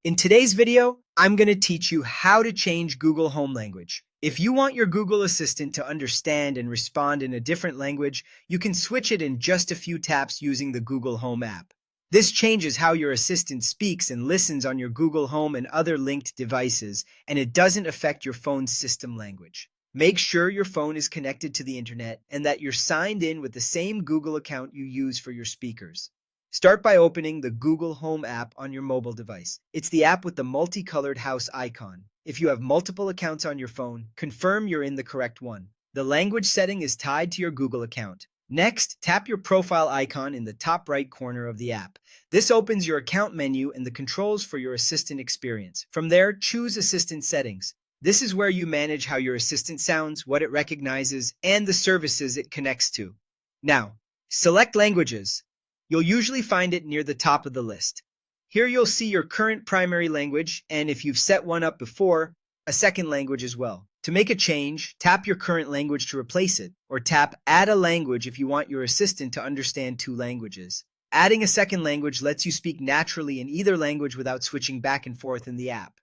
In today's video, I'm going to teach you how to change Google Home language. If you want your Google Assistant to understand and respond in a different language, you can switch it in just a few taps using the Google Home app. This changes how your assistant speaks and listens on your Google Home and other linked devices, and it doesn't affect your phone's system language. Make sure your phone is connected to the internet and that you're signed in with the same Google account you use for your speakers. Start by opening the Google Home app on your mobile device. It's the app with the multicolored house icon. If you have multiple accounts on your phone, confirm you're in the correct one. The language setting is tied to your Google account. Next, tap your profile icon in the top right corner of the app. This opens your account menu and the controls for your assistant experience. From there, choose Assistant Settings. This is where you manage how your assistant sounds, what it recognizes, and the services it connects to. Now, select Languages. You'll usually find it near the top of the list. Here you'll see your current primary language, and if you've set one up before, a second language as well. To make a change, tap your current language to replace it, or tap Add a Language if you want your assistant to understand two languages. Adding a second language lets you speak naturally in either language without switching back and forth in the app.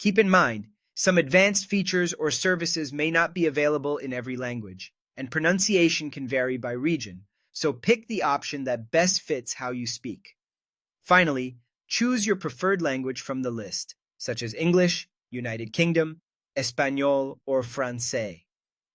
Keep in mind, some advanced features or services may not be available in every language, and pronunciation can vary by region. So pick the option that best fits how you speak. Finally, choose your preferred language from the list, such as English, United Kingdom, Espanol, or Francais.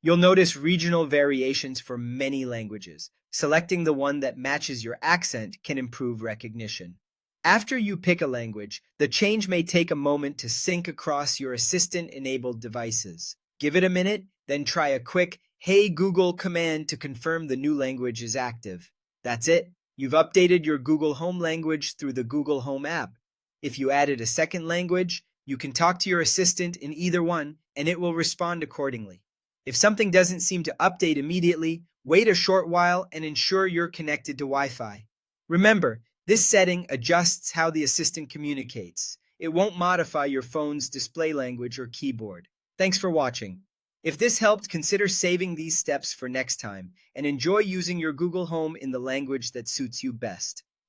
You'll notice regional variations for many languages. Selecting the one that matches your accent can improve recognition. After you pick a language, the change may take a moment to sync across your assistant-enabled devices. Give it a minute, then try a quick Hey Google command to confirm the new language is active. That's it. You've updated your Google Home language through the Google Home app. If you added a second language, you can talk to your assistant in either one, and it will respond accordingly. If something doesn't seem to update immediately, wait a short while and ensure you're connected to Wi-Fi. Remember, this setting adjusts how the assistant communicates. It won't modify your phone's display language or keyboard. Thanks for watching. If this helped, consider saving these steps for next time and enjoy using your Google Home in the language that suits you best.